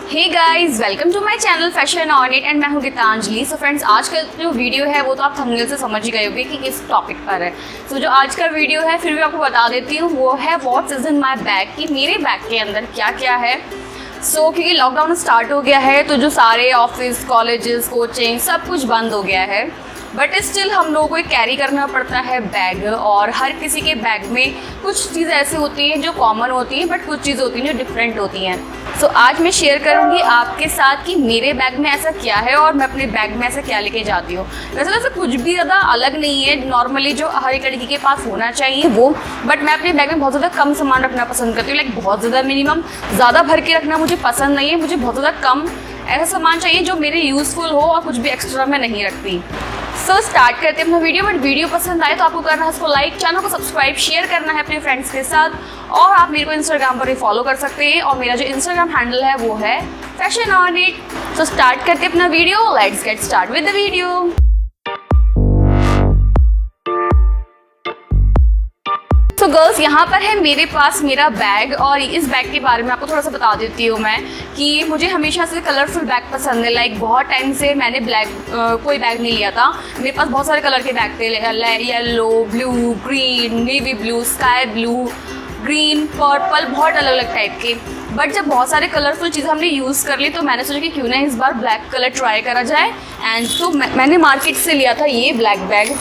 Hey guys, welcome to my channel fashion on it and मैं हूँ Geetanjali. So friends, आज का जो वीडियो है वो तो आप थंबनेल से समझ ही गए होंगे कि किस टॉपिक पर है। सो जो आज का वीडियो है फिर भी आपको बता देती हूँ, वो है what's is in my bag, कि मेरे बैग के अंदर क्या क्या है। क्योंकि लॉकडाउन स्टार्ट हो गया है तो जो सारे ऑफिस, कॉलेजेस, कोचिंग सब कुछ बंद हो गया है, बट स्टिल हम लोगों को कैरी करना पड़ता है बैग। और हर किसी के बैग में कुछ चीज़ें ऐसी होती हैं जो कॉमन होती हैं, बट कुछ चीज़ें होती हैं जो डिफरेंट होती हैं। आज मैं शेयर करूंगी आपके साथ कि मेरे बैग में ऐसा क्या है और मैं अपने बैग में ऐसा क्या लेके जाती हूँ। वैसे कुछ भी ज़्यादा अलग नहीं है, नॉर्मली जो हर एक लड़की के पास होना चाहिए वो, बट मैं अपने बैग में बहुत ज़्यादा कम सामान रखना पसंद करती हूँ। लाइक बहुत ज़्यादा मिनिमम, ज़्यादा भर के रखना मुझे पसंद नहीं है। मुझे बहुत ज़्यादा कम ऐसा सामान चाहिए जो मेरे यूज़फुल हो और कुछ भी एक्स्ट्रा मैं नहीं रखती। स्टार्ट करते हैं अपना वीडियो। बट वीडियो पसंद आए तो आपको करना है इसको लाइक, चैनल को सब्सक्राइब, शेयर करना है अपने फ्रेंड्स के साथ, और आप मेरे को इंस्टाग्राम पर भी फॉलो कर सकते हैं और मेरा जो इंस्टाग्राम हैंडल है वो है फैशन ऑन इट। स्टार्ट करते हैं अपना video. Let's get start with the video. Girls, यहाँ पर है मेरे पास मेरा बैग, और इस बैग के बारे में आपको थोड़ा सा बता देती हूँ मैं कि मुझे हमेशा से कलरफुल बैग पसंद है। लाइक बहुत टाइम से मैंने कोई बैग नहीं लिया था। मेरे पास बहुत सारे कलर के बैग थे, yellow, blue, green, navy blue, sky blue, green, purple, बहुत अलग अलग टाइप के। बट जब बहुत सारे कलरफुल चीज़ें हमने यूज़ कर ली तो मैंने सोचा कि क्यों ना इस बार ब्लैक कलर ट्राई करा जाए। एंड तो मैंने मार्केट से लिया था ये ब्लैक बैग,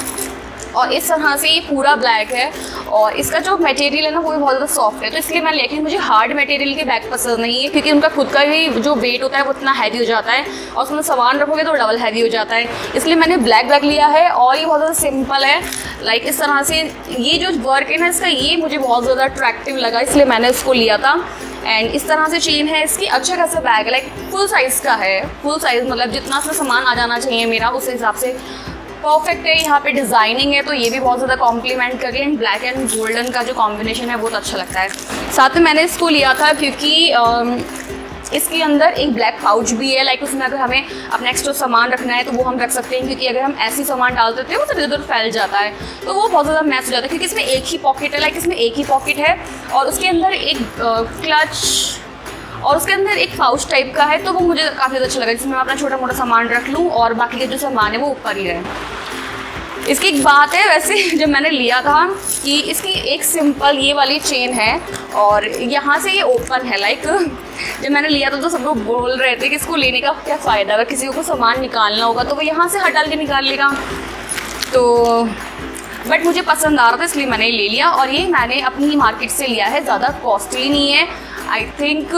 और इस तरह से ये पूरा ब्लैक है। और इसका जो मटेरियल है ना वो भी बहुत ज़्यादा सॉफ्ट है, तो इसलिए मैंने लिया कि मुझे हार्ड मटेरियल के बैग पसंद नहीं है, क्योंकि उनका खुद का ही जो वेट होता है वो इतना हैवी हो जाता है और उसमें सामान रखोगे तो डबल हैवी हो जाता है। इसलिए मैंने ब्लैक बैग लिया है और ये बहुत ज़्यादा सिंपल है। लाइक इस तरह से ये जो वर्क है ना इसका, ये मुझे बहुत ज़्यादा अट्रैक्टिव लगा, इसलिए मैंने इसको लिया था। एंड इस तरह से चेन है इसकी, अच्छा खासा बैग है, लाइक फुल साइज़ का है। फुल साइज़ मतलब जितना सा सामान आ जाना चाहिए मेरा उस हिसाब से परफेक्ट है। यहाँ पे डिज़ाइनिंग है तो ये भी बहुत ज़्यादा कॉम्प्लीमेंट कर रही है। एंड ब्लैक एंड गोल्डन का जो कॉम्बिनेशन है बहुत अच्छा लगता है। साथ में मैंने इसको लिया था क्योंकि इसके अंदर एक ब्लैक पाउच भी है। लाइक उसमें अगर हमें अपना एक्स्ट्रा सामान रखना है तो वो हम रख सकते हैं, क्योंकि अगर हम ऐसी सामान डाल देते हैं वो सब इधर फैल जाता है तो वो बहुत ज़्यादा मैच हो जाता है। क्योंकि इसमें एक ही पॉकेट है, लाइक इसमें एक ही पॉकेट है और उसके अंदर एक क्लच और उसके अंदर एक पाउच टाइप का है, तो वो मुझे काफ़ी ज़्यादा अच्छा लगा, जिसमें मैं अपना छोटा मोटा सामान रख लूँ और बाकी के जो सामान है वो ऊपर ही रहे। इसकी एक बात है वैसे जब मैंने लिया था कि इसकी एक सिंपल ये वाली चेन है और यहाँ से ये ओपन है। लाइक जब मैंने लिया था तो सब लोग बोल रहे थे कि इसको लेने का क्या फ़ायदा, अगर किसी को सामान निकालना होगा तो वो यहाँ से हटा के निकाल लेगा। तो बट मुझे पसंद आ रहा था इसलिए मैंने ले लिया, और ये मैंने अपनी मार्केट से लिया है, ज़्यादा कॉस्टली नहीं है। आई थिंक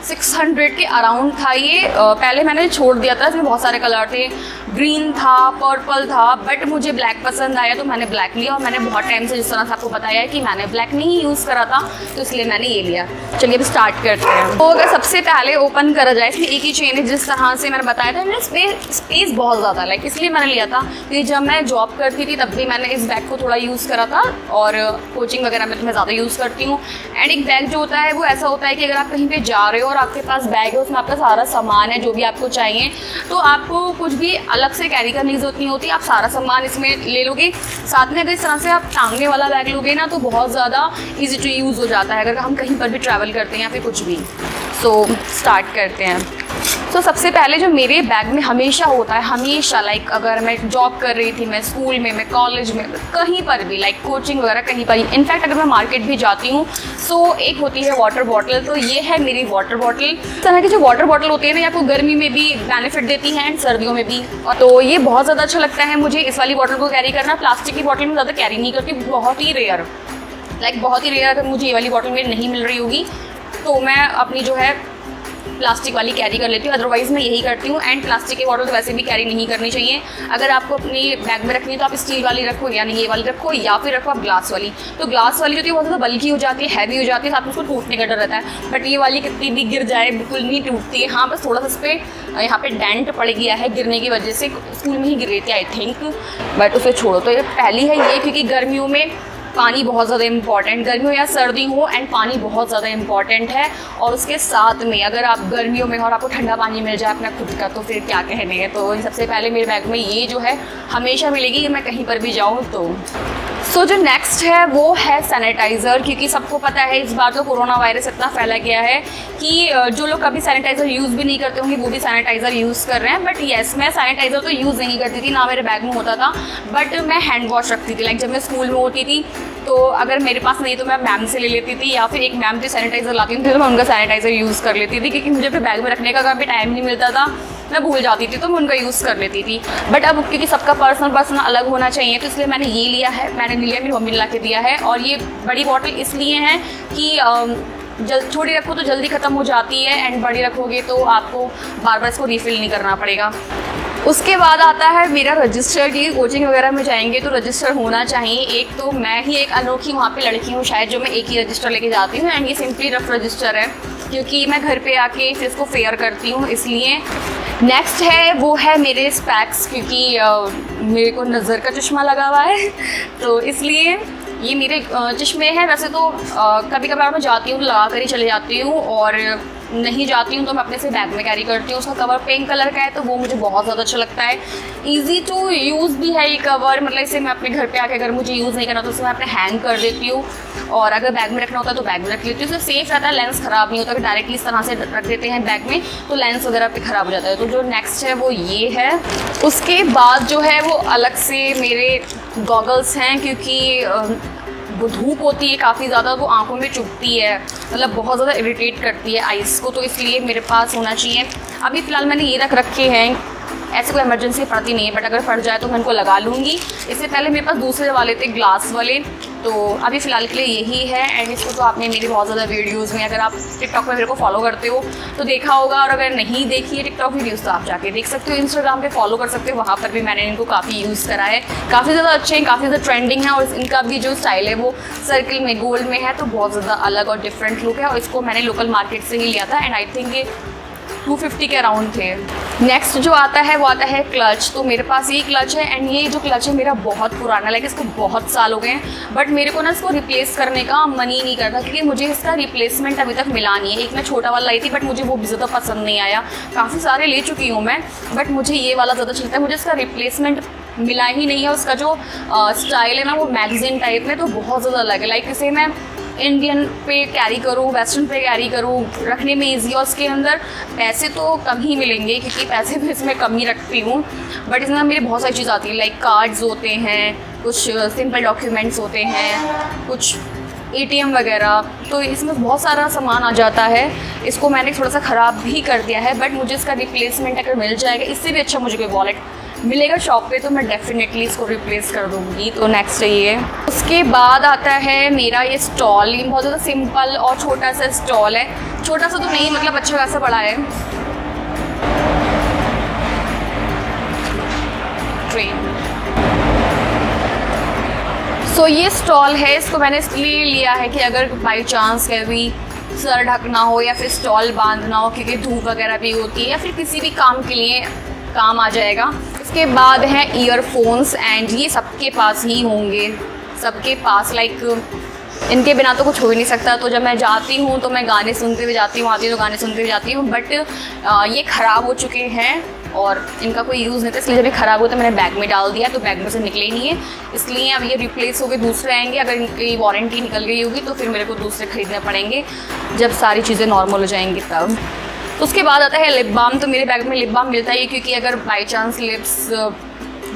600 के अराउंड था ये। पहले मैंने छोड़ दिया था, इसमें बहुत सारे कलर थे, ग्रीन था, पर्पल था, बट मुझे ब्लैक पसंद आया तो मैंने ब्लैक लिया। और मैंने बहुत टाइम से, जिस तरह से आपको बताया है कि मैंने ब्लैक नहीं यूज़ करा था, तो इसलिए मैंने ये लिया। चलिए अब स्टार्ट करते हैं। तो अगर सबसे पहले ओपन करा जाए, इसमें एक ही चेन है जिस तरह से मैंने बताया था। स्पेस बहुत ज़्यादा, लाइक इसलिए मैंने लिया था क्योंकि जब मैं जॉब करती थी तब भी मैंने इस बैग को थोड़ा यूज़ करा था, और कोचिंग वगैरह में तो मैं ज़्यादा यूज़ करती हूँ। एंड एक बैग जो होता है वो ऐसा होता है कि अगर आप कहीं पर जा रहे हो और आपके पास बैग है, उसमें आपका सारा सामान है जो भी आपको चाहिए, तो आपको कुछ भी अलग से कैरी करने की जरूरत नहीं होती, आप सारा सामान इसमें ले लोगे। साथ में अगर इस तरह से आप टांगने वाला बैग लोगे ना तो बहुत ज़्यादा इजी टू यूज़ हो जाता है अगर हम कहीं पर भी ट्रैवल करते हैं या फिर कुछ भी। स्टार्ट करते हैं। सबसे पहले जो मेरे बैग में हमेशा होता है, हमेशा, लाइक अगर मैं जॉब कर रही थी, मैं स्कूल में, मैं कॉलेज में, कहीं पर भी, लाइक कोचिंग वगैरह कहीं पर, इनफैक्ट अगर मैं मार्केट भी जाती हूँ एक होती है वाटर बॉटल। तो ये है मेरी वाटर बॉटल। इस तरह की जो वाटर बॉटल होती है ना, आपको गर्मी में भी बेनिफिट देती है एंड सर्दियों में भी, तो ये बहुत ज़्यादा अच्छा लगता है मुझे इस वाली बॉटल को कैरी करना। प्लास्टिक की बॉटल में ज़्यादा कैरी नहीं करती, बहुत ही रेयर, लाइक बहुत ही रेयर अगर मुझे ये वाली बॉटल मेरी नहीं मिल रही होगी तो मैं अपनी जो है प्लास्टिक वाली कैरी कर लेती हूँ, अदरवाइज़ मैं यही करती हूँ। एंड प्लास्टिक की बॉटल तो वैसे भी कैरी नहीं करनी चाहिए। अगर आपको अपनी बैग में रखनी है तो आप स्टील वाली रखो, यानी ये वाली रखो, या फिर रखो आप ग्लास वाली। तो ग्लास वाली जो थी बहुत ज़्यादा बल्कि हो जाती है, हैवी हो जाती है, साथ में उसको टूटने का डर रहता है। बट ये वाली कितनी भी गिर जाए बिल्कुल नहीं टूटती है। हाँ, बस थोड़ा सा इस पर यहाँ पे डेंट पड़ गया है गिरने की वजह से, स्कूल में ही गिर रही थी आई थिंक, बट उसे छोड़ो। तो ये पहली है ये, क्योंकि गर्मियों में पानी बहुत ज़्यादा इंपॉर्टेंट, गर्मी हो या सर्दी हो, एंड पानी बहुत ज़्यादा इंपॉर्टेंट है। और उसके साथ में अगर आप गर्मियों में और आपको ठंडा पानी मिल जाए अपना खुद का तो फिर क्या कहने हैं। तो सबसे पहले मेरे बैग में ये जो है हमेशा मिलेगी कि मैं कहीं पर भी जाऊँ तो। सो जो नेक्स्ट है वो है सैनिटाइज़र, क्योंकि सबको पता है इस बार तो कोरोना वायरस इतना फैला गया है कि जो लोग कभी सैनिटाइज़र यूज़ भी नहीं करते होंगे वो भी सैनिटाइज़र यूज़ कर रहे हैं। बट येस, मैं सैनिटाइज़र तो यूज़ नहीं करती थी, ना मेरे बैग में होता था, बट मैं हैंड वॉश रखती थी। लाइक जब मैं स्कूल में होती थी तो अगर मेरे पास नहीं तो मैं मैम से ले लेती थी, या फिर एक मैम जो सैनिटाइज़र लाती थी तो मैं उनका सैनिटाइज़र यूज़ कर लेती थी, क्योंकि मुझे अपने बैग में रखने का कभी टाइम नहीं मिलता था, मैं भूल जाती थी तो मैं उनका यूज़ कर लेती थी। बट अब क्योंकि सबका पर्सनल अलग होना चाहिए तो इसलिए मैंने ये लिया है, मैंने नहीं लिया, मेरी मम्मी ने ला के दिया है। और ये बड़ी बॉटल इसलिए है कि छोटी रखो तो जल्दी ख़त्म हो जाती है, एंड बड़ी रखोगे तो आपको बार बार इसको रिफ़िल नहीं करना पड़ेगा। उसके बाद आता है मेरा रजिस्टर। की कोचिंग वगैरह में जाएंगे तो रजिस्टर होना चाहिए। एक तो मैं ही एक अनोखी वहाँ पे लड़की हूँ शायद जो मैं एक ही रजिस्टर लेके जाती हूँ, एंड ये सिंपली रफ रजिस्टर है क्योंकि मैं घर पे आके फिर इसको फेयर करती हूँ इसलिए। नेक्स्ट है वो है मेरे स्पेक्स, क्योंकि मेरे को नज़र का चश्मा लगा हुआ है तो इसलिए ये मेरे चश्मे हैं। वैसे तो कभी कभार मैं जाती हूँ लगा कर ही चले जाती हूँ, और नहीं जाती हूँ तो मैं अपने से बैग में कैरी करती हूँ। उसका कवर पिंक कलर का है तो वो मुझे बहुत ज़्यादा अच्छा लगता है। ईजी टू यूज़ भी है ये कवर, मतलब इसे मैं अपने घर पे आके अगर मुझे यूज़ नहीं करना तो उसे मैं अपने हैंग कर देती हूँ, और अगर बैग में रखना होता है तो बैग में रख लेती हूँ। उससे सेफ रहता है, लेंस ख़राब नहीं होता। अगर डायरेक्टली इस तरह से रख देते हैं बैग में तो लेंस वगैरह पे ख़राब हो जाता है। तो जो नेक्स्ट है वो ये है। उसके बाद जो है वो अलग से मेरे गॉगल्स हैं, क्योंकि वो धूप होती है काफ़ी ज़्यादा, वो आंखों में चुभती है, मतलब बहुत ज़्यादा इरिटेट करती है आइज़ को, तो इसलिए मेरे पास होना चाहिए। अभी फ़िलहाल मैंने ये रख रखे हैं, ऐसे कोई इमरजेंसी पड़ती नहीं है, बट अगर पड़ जाए तो मैं इनको लगा लूँगी। इससे पहले मेरे पास दूसरे वाले थे ग्लास वाले, तो अभी फ़िलहाल के लिए यही है। एंड इसको तो आपने मेरी बहुत ज़्यादा वीडियोज़ में, अगर आप टिकटॉक में मेरे को फॉलो करते हो तो देखा होगा, और अगर नहीं देखी है टिकटॉक वीडियोज़ तो आप जाके देख सकते हो। इंस्टाग्राम पे फॉलो कर सकते हो, वहाँ पर भी मैंने इनको काफ़ी यूज़ करा है, काफ़ी ज़्यादा अच्छे हैं, काफ़ी ज़्यादा ट्रेंडिंग है, और इनका भी जो स्टाइल है वो सर्किल में गोल्ड में है, तो बहुत ज़्यादा अलग और डिफरेंट लुक है। और इसको मैंने लोकल मार्केट से ही लिया था, एंड आई थिंक ये 250 के अराउंड थे। नेक्स्ट जो आता है वो आता है क्लच। तो मेरे पास ये क्लच है, एंड ये जो क्लच है मेरा बहुत पुराना, लाइक इसको बहुत साल हो गए हैं, बट मेरे को ना इसको रिप्लेस करने का मन ही नहीं करता, क्योंकि मुझे इसका रिप्लेसमेंट अभी तक मिला नहीं है। एक मैं छोटा वाला लाई थी बट मुझे वो भी ज़्यादा पसंद नहीं आया, काफ़ी सारे ले चुकी हूँ मैं, बट मुझे ये वाला ज़्यादा चलता है। मुझे इसका रिप्लेसमेंट मिला ही नहीं है। उसका जो स्टाइल है ना वो मैगज़ीन टाइप में, तो बहुत ज़्यादा अलग है। लाइक इसे मैं इंडियन पे कैरी करूँ, वेस्टर्न पे कैरी करूँ, रखने में ईजी, और उसके अंदर पैसे तो कम ही मिलेंगे क्योंकि पैसे भी इसमें कम ही रखती हूँ, बट इसमें मेरी बहुत सारी चीज़ आती है। लाइक कार्ड्स होते हैं, कुछ सिंपल डॉक्यूमेंट्स होते हैं, कुछ ATM वगैरह, तो इसमें बहुत सारा सामान आ जाता है। इसको मैंने थोड़ा सा ख़राब भी कर दिया है, बट मुझे इसका रिप्लेसमेंट अगर मिल जाएगा, इससे भी अच्छा मुझे कोई वॉलेट मिलेगा शॉप पे तो मैं डेफिनेटली इसको रिप्लेस कर दूँगी। तो नेक्स्ट ये। उसके बाद आता है मेरा ये स्टॉल। ये बहुत ज़्यादा सिंपल और छोटा सा स्टॉल है, छोटा सा तो नहीं, मतलब अच्छा खासा बड़ा है। सो ये स्टॉल है, इसको मैंने इसलिए लिया है कि अगर बाई चांस कभी सर ढकना हो या फिर स्टॉल बांधना हो, क्योंकि धूप वगैरह भी होती है, या फिर किसी भी काम के लिए काम आ जाएगा। इसके बाद है ईयरफोन्स, एंड ये सबके पास ही होंगे, सबके पास, लाइक इनके बिना तो कुछ हो ही नहीं सकता। तो जब मैं जाती हूँ तो मैं गाने सुनते हुए जाती हूँ, आती हूँ तो गाने सुनते हुए जाती हूँ, बट ये ख़राब हो चुके हैं और इनका कोई यूज़ नहीं था, इसलिए जब ये ख़राब हुआ तो मैंने बैग में डाल दिया, तो बैग में से निकले ही नहीं है, इसलिए अब ये रिप्लेस हो गए, दूसरे आएंगे। अगर इनकी वारंटी निकल गई होगी तो फिर मेरे को दूसरे ख़रीदने पड़ेंगे जब सारी चीज़ें नॉर्मल हो जाएंगी तब। उसके बाद आता है लिप बाम। तो मेरे बैग में लिप बाम मिलता है क्योंकि अगर बाई चांस लिप्स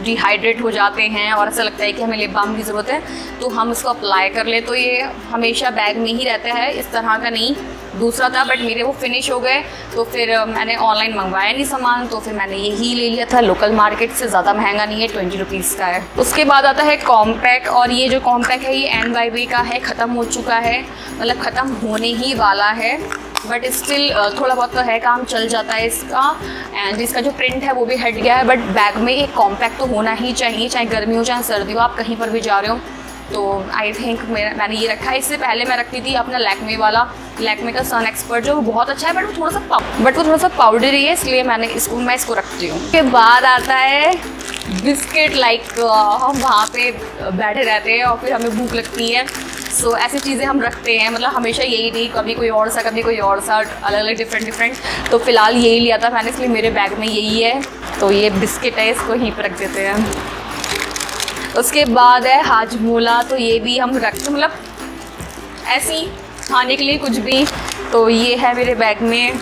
डिहाइड्रेट हो जाते हैं और ऐसा लगता है कि हमें लिप बाम की ज़रूरत है तो हम इसको अप्लाई कर ले, तो ये हमेशा बैग में ही रहता है, इस तरह का नहीं। दूसरा था बट मेरे वो फिनिश हो गए, तो फिर मैंने ऑनलाइन मंगवाया नहीं सामान, तो फिर मैंने यही ले लिया था। लोकल मार्केट से ज़्यादा महंगा नहीं है, 20 रुपीज़ का है। उसके बाद आता है कॉम्पैक, और ये जो कॉम्पैक है ये NYB का है, ख़त्म हो चुका है, मतलब ख़त्म होने ही वाला है, बट स्टिल थोड़ा बहुत तो है, काम चल जाता है इसका। एंड इसका जो प्रिंट है वो भी हट गया है, बट बैग में एक कॉम्पैक्ट तो होना ही चाहिए, चाहे गर्मी हो चाहे सर्दी हो, आप कहीं पर भी जा रहे हो। तो आई थिंक मैंने ये रखा है। इससे पहले मैं रखती थी अपना लैक्मे वाला, लैक्मे का सन एक्सपर्ट, जो बहुत अच्छा है, बट वो थोड़ा सा पाउडरी है, इसलिए मैं इसको रखती हूँ। उसके बाद आता है बिस्किट। लाइक हम वहाँ पे बैठे रहते हैं और फिर हमें भूख लगती है, सो ऐसी चीज़ें हम रखते हैं, मतलब हमेशा यही नहीं, कभी कोई और सा अलग अलग डिफरेंट। तो फिलहाल यही लिया था मैंने, इसलिए मेरे बैग में यही है। तो ये बिस्किट है, इसको यहीं पर रख देते हैं। उसके बाद है हाजमोला, तो ये भी हम रखते मतलब ऐसी खाने के लिए कुछ भी। तो ये है मेरे बैग में।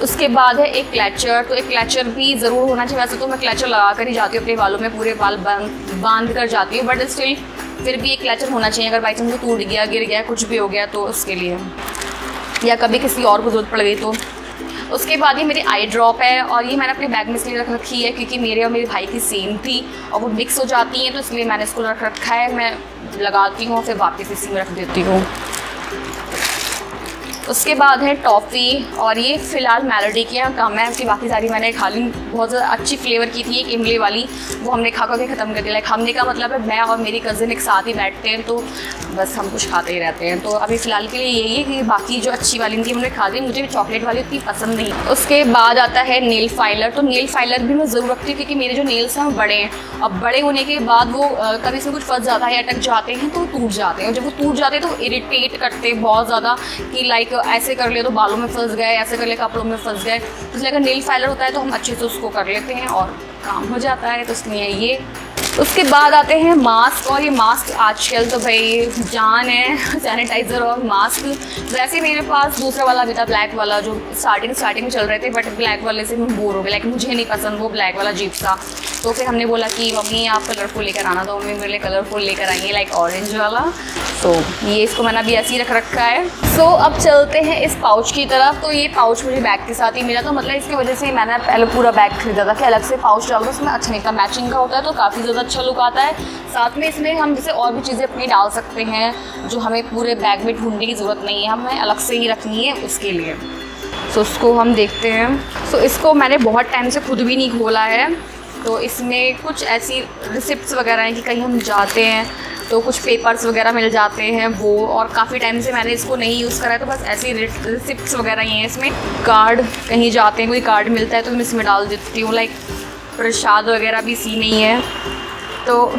उसके बाद है एक क्लचर, तो एक क्लचर भी ज़रूर होना चाहिए। वैसे तो मैं क्लचर लगा कर ही जाती हूँ अपने बालों में, पूरे बाल बांध कर जाती हूँ, बट स्टिल फिर भी एक क्लचर होना चाहिए। अगर बाई चांस टूट गया, गिर गया, कुछ भी हो गया तो उसके लिए, या कभी किसी और को ज़रूरत पड़ गई तो। उसके बाद ये मेरी आई ड्रॉप है, और ये मैंने अपने बैग में इसलिए रख रखी है क्योंकि मेरे और मेरे भाई की सेम थी और वो मिक्स हो जाती हैं, तो इसलिए मैंने इसको रख रखा है। मैं लगाती हूँ फिर वापस इसी में रख देती हूँ। उसके बाद है टॉफ़ी, और ये फ़िलहाल मेलोडी की कम है कि बाकी सारी मैंने खा ली। बहुत ज़्यादा अच्छी फ्लेवर की थी एक इमली वाली, वो हमने खा के ख़त्म कर दिया। लाइक हमने का मतलब है मैं और मेरी कज़न एक साथ ही बैठते हैं तो बस हम कुछ खाते ही रहते हैं। तो अभी फ़िलहाल के लिए यही है कि बाकी जो अच्छी वाली थी हमने खा दी। मुझे चॉकलेट वाली उतनी पसंद नहीं। उसके बाद आता है नेल फाइलर, तो नेल फाइलर भी मैं ज़रूर रखती हूँ क्योंकि मेरे जो नेल्स हैं वो बड़े हैं। अब बड़े होने के बाद वो कभी इसमें कुछ फंस जाता है, अटक जाते हैं तो टूट जाते हैं, और जब वो टूट जाते हैं तो इरिटेट करते हैं बहुत ज़्यादा कि लाइक ऐसे कर लिया तो बालों में फंस गए, ऐसे कर लिया कपड़ों में फंस गए। इसलिए अगर नेल फाइलर होता है तो हम अच्छे से उसको कर लेते हैं और काम हो जाता है, तो इसलिए ये। उसके बाद आते हैं मास्क, और ये मास्क आजकल तो भाई जान है, सैनिटाइज़र और मास्क। वैसे मेरे पास दूसरा वाला भी था, ब्लैक वाला, जो स्टार्टिंग में चल रहे थे, बट ब्लैक वाले से मैं बोर हो गई। लाइक मुझे नहीं पसंद वो ब्लैक वाला अजीब सा। तो फिर हमने बोला कि मम्मी आप कलरफुल लेकर आना, तो मम्मी मेरे लिए कलरफुल लेकर आई है, लाइक ऑरेंज वाला। तो ये इसको मैंने अभी ऐसे ही रख रखा है। सो अब चलते हैं इस पाउच की तरफ। तो ये पाउच मुझे बैग के साथ ही मिला, तो मतलब इसकी वजह से मैंने पहले पूरा बैग खरीदा था कि अलग से पाउच डाल दो, उसमें अच्छा नहीं था। मैचिंग का होता है तो काफ़ी ज़्यादा अच्छा लुक आता है। साथ में इसमें हम जैसे और भी चीज़ें अपनी डाल सकते हैं जो हमें पूरे बैग में ढूंढने की ज़रूरत नहीं है, हमें अलग से ही रखनी है उसके लिए। सो उसको हम देखते हैं। सो इसको मैंने बहुत टाइम से खुद भी नहीं खोला है। तो इसमें कुछ ऐसी रिसिप्ट्स वगैरह हैं कि कहीं हम जाते हैं तो कुछ पेपर्स वगैरह मिल जाते हैं वो, और काफ़ी टाइम से मैंने इसको नहीं यूज़ करा है, तो बस ऐसी रिसिप्ट्स वगैरह ही हैं इसमें। कार्ड, कहीं जाते हैं कोई कार्ड मिलता है तो मैं इसमें डाल देती हूँ। लाइक प्रसाद वगैरह भी सी नहीं है, तो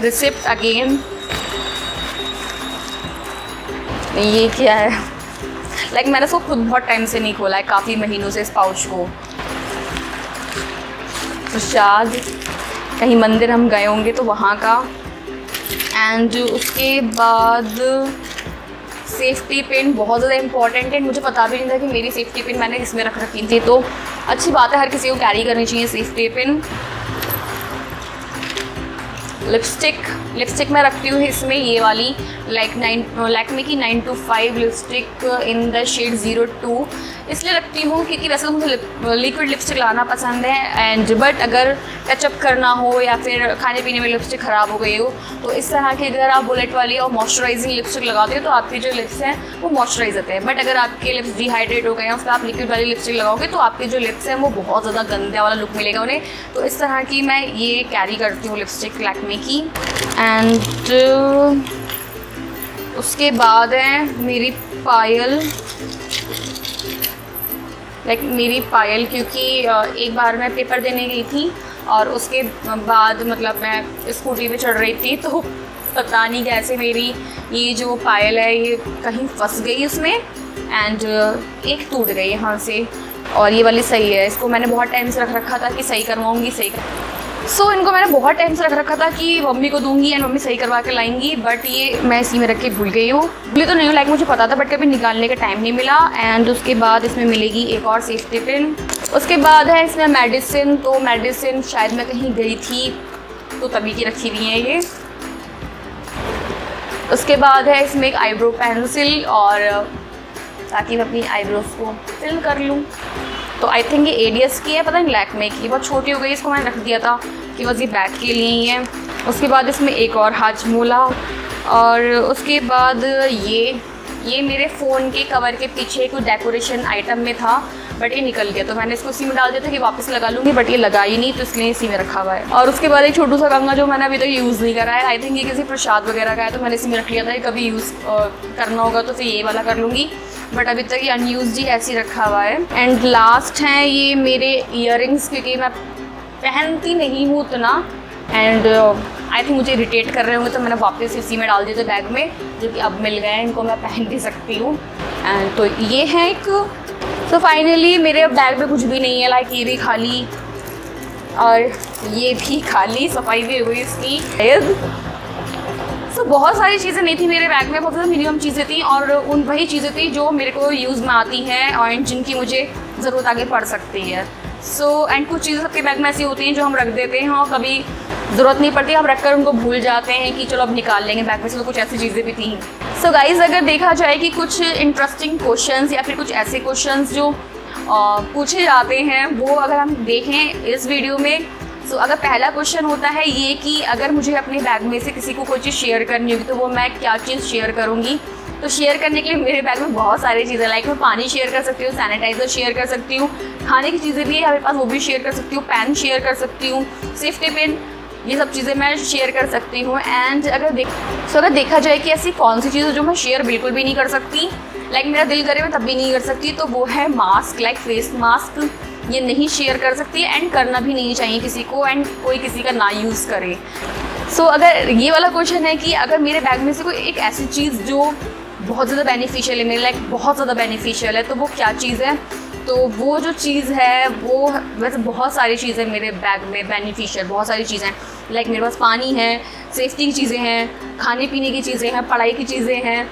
रिसिप्ट अगेन। ये क्या है? लाइक मैंने इसको खुद बहुत टाइम से नहीं खोला है, काफ़ी महीनों से इस पाउच को। प्रसाद, कहीं मंदिर हम गए होंगे तो वहाँ का। एंड उसके बाद सेफ्टी पिन बहुत ज़्यादा इंपॉर्टेंट है। मुझे पता भी नहीं था कि मेरी सेफ्टी पिन मैंने इसमें रख रखी थी, तो अच्छी बात है, हर किसी को कैरी करनी चाहिए सेफ्टी पिन। लिपस्टिक मैं रखती हूँ इसमें ये वाली, लाइक लैक्मे की 925 लिपस्टिक इन द शेड 02। इसलिए रखती हूँ क्योंकि वैसे तो मुझे लिक्विड लिपस्टिक लाना पसंद है, एंड बट अगर टचअप करना हो या फिर खाने पीने में लिपस्टिक ख़राब हो गई हो तो इस तरह की अगर आप बुलेट वाली और मॉइस्चराइजिंग लिपस्टिक लगाते हो तो आपके जो लिप्स हैं वो मॉइस्चराइज होते हैं। बट अगर आपके लिप्स डिहाइड्रेट हो गए हैं, उसमें आप लिक्विड वाली लिपस्टिक लगाओगे तो आपके जो लिप्स हैं वो बहुत ज़्यादा गंदा वाला लुक मिलेगा उन्हें। तो इस तरह की मैं ये कैरी करती हूँ लिपस्टिक लैक्मे की। एंड उसके बाद है मेरी पायल, मेरी पायल, क्योंकि एक बार मैं पेपर देने गई थी और उसके बाद मतलब मैं स्कूटी पे चढ़ रही थी तो पता नहीं कैसे मेरी ये जो पायल है ये कहीं फंस गई उसमें, एंड एक टूट गई यहाँ से, और ये वाली सही है। इसको मैंने बहुत टाइम से रख रखा था कि सही करवाऊँगी, इनको मैंने बहुत टाइम से रख रखा था कि मम्मी को दूंगी एंड मम्मी सही करवा के लाएंगी, बट ये मैं इसी में रख के भूल गई हूँ। भूली तो नहीं हूँ, लाइक मुझे पता था बट कभी निकालने का टाइम नहीं मिला। एंड उसके बाद इसमें मिलेगी एक और सेफ्टी पिन। उसके बाद है इसमें मेडिसिन, तो मेडिसिन शायद मैं कहीं गई थी तो तभी की रखी हुई है ये। उसके बाद है इसमें एक आईब्रो पेंसिल, और ताकि मैं अपनी आईब्रोज को फिल कर लूँ। तो आई थिंक ये एडियस की है, पता नहीं लैक्मे की, बहुत छोटी हो गई, इसको मैंने रख दिया था कि बस ये बैग के लिए ही है। उसके बाद इसमें एक और हाजमोला, और उसके बाद ये मेरे फ़ोन के कवर के पीछे कुछ डेकोरेशन आइटम में था बट ये निकल गया, तो मैंने इसको इसी में डाल दिया था कि वापस लगा लूँगी, बट ये लगा ही नहीं तो इसलिए इसी में रखा हुआ है। और उसके बाद एक छोटू सा कंगा जो मैंने अभी तक यूज़ नहीं करा है, आई थिंक ये किसी प्रसाद वगैरह का है, तो मैंने इसी में रख लिया था। कभी यूज़ करना होगा तो फिर ये वाला कर लूँगी, बट अभी तक ये अनयूज्ड ही ऐसे ही रखा हुआ है। एंड लास्ट हैं ये मेरे ईयरिंग्स, क्योंकि मैं पहनती नहीं हूँ उतना, एंड आई थिंक मुझे इरिटेट कर रहे होंगे तो मैंने वापस इसी में डाल दिया था बैग में, जो कि अब मिल गए हैं, इनको मैं पहन भी सकती हूँ। एंड तो ये है एक। तो फाइनली मेरे बैग में कुछ भी नहीं है, लाइक ये भी खाली और ये भी खाली, सफाई भी हो गई इसकी। तो बहुत सारी चीज़ें नहीं थी मेरे बैग में, बहुत ज़्यादा मिनिमम चीज़ें थी और उन वही चीज़ें थी जो मेरे को यूज़ में आती हैं और जिनकी मुझे ज़रूरत आगे पड़ सकती है। एंड कुछ चीज़ें सबके बैग में ऐसी होती हैं जो हम रख देते हैं और कभी ज़रूरत नहीं पड़ती, हम रख कर उनको भूल जाते हैं कि चलो अब निकाल लेंगे बैग में से। तो कुछ ऐसी चीज़ें भी थी। सो गाइज़, अगर देखा जाए कि कुछ इंटरेस्टिंग क्वेश्चंस या फिर कुछ ऐसे क्वेश्चंस जो पूछे जाते हैं वो अगर हम देखें इस वीडियो में, तो अगर पहला क्वेश्चन होता है ये कि अगर मुझे अपने बैग में से किसी को कोई चीज़ शेयर करनी होगी तो वो मैं क्या चीज़ शेयर करूँगी। तो शेयर करने के लिए मेरे बैग में बहुत सारी चीज़ें, लाइक मैं पानी शेयर कर सकती हूँ, सैनिटाइज़र शेयर कर सकती हूँ, खाने की चीज़ें भी है मेरे पास वो भी शेयर कर सकती हूँ, पेन शेयर कर सकती हूँ, सेफ्टी पिन, ये सब चीज़ें मैं शेयर कर सकती हूँ। एंड अगर देखा जाए कि ऐसी कौन सी चीज़ें जो मैं शेयर बिल्कुल भी नहीं कर सकती, लाइक मेरा दिल करे मैं तब भी नहीं कर सकती, तो वो है मास्क, लाइक फेस मास्क। ये नहीं शेयर कर सकती एंड करना भी नहीं चाहिए किसी को, एंड कोई किसी का ना यूज़ करे। अगर ये वाला क्वेश्चन है कि अगर मेरे बैग में से कोई एक ऐसी चीज़ जो बहुत ज़्यादा बेनिफिशियल है मेरे, लाइक बहुत ज़्यादा बेनिफिशियल है, तो वो क्या चीज़ है। तो वो जो चीज़ है वो, वैसे बहुत सारी चीज़ें मेरे बैग में बेनिफिशियल, बहुत सारी चीज़ें, लाइक मेरे पास पानी है, सेफ्टी की चीज़ें हैं, खाने पीने की चीज़ें हैं, पढ़ाई की चीज़ें हैं।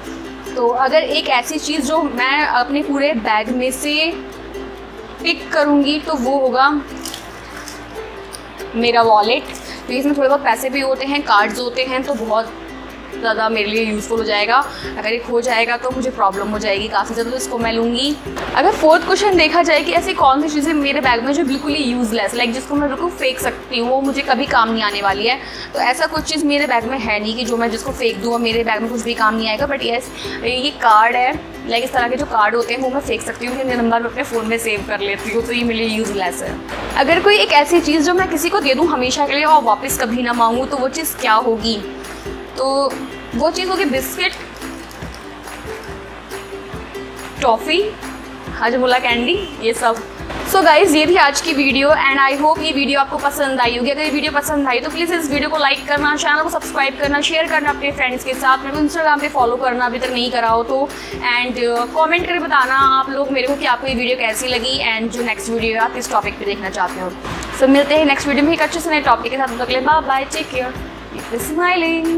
तो अगर एक ऐसी चीज़ जो मैं अपने पूरे बैग में से पिक करूँगी तो वो होगा मेरा वॉलेट, क्योंकि इसमें थोड़े बहुत पैसे भी होते हैं, कार्ड्स होते हैं, तो बहुत ज़्यादा मेरे लिए यूज़फुल हो जाएगा। अगर ये खो जाएगा तो मुझे प्रॉब्लम हो जाएगी काफ़ी ज़्यादा, तो इसको मैं लूँगी। अगर फोर्थ क्वेश्चन देखा जाए कि ऐसी कौन सी चीज़ें मेरे बैग में जो बिल्कुल ही यूज़लेस, लाइक जिसको मैं बिल्कुल फेंक सकती हूँ, वो मुझे कभी काम नहीं आने वाली है, तो ऐसा कुछ चीज़ मेरे बैग में है नहीं कि जो मैं जिसको फेंक दूँ और मेरे बैग में कुछ भी काम नहीं आएगा। बट यस, ये कार्ड है, लाइक इस तरह के जो कार्ड होते हैं वो मैं फेंक सकती हूँ, मेरे नंबर अपने फ़ोन में सेव कर लेती हूँ, तो ये मेरे लिए यूज़लेस है। अगर कोई एक ऐसी चीज़ जो मैं किसी को दे दूँ हमेशा के लिए और वापस कभी ना मांगूँ, तो वो चीज़ क्या होगी। तो वो चीज़ होगी बिस्किट, टॉफ़ी, हाजमोला कैंडी, ये सब। सो गाइज़, ये थी आज की वीडियो एंड आई होप ये वीडियो आपको पसंद आई होगी। अगर ये वीडियो पसंद आई तो प्लीज़ इस वीडियो को लाइक करना, चैनल को सब्सक्राइब करना, शेयर करना अपने फ्रेंड्स के साथ, मेरे को इंस्टाग्राम पे फॉलो करना अभी तक नहीं करा हो तो, एंड कमेंट करके बताना आप लोग मेरे को कि आपको ये वीडियो कैसी लगी एंड जो नेक्स्ट वीडियो है आप इस टॉपिक पर देखना चाहते हो। सो मिलते हैं नेक्स्ट वीडियो में एक अच्छे से नए टॉपिक के साथ। Bye bye, take care, keep smiling.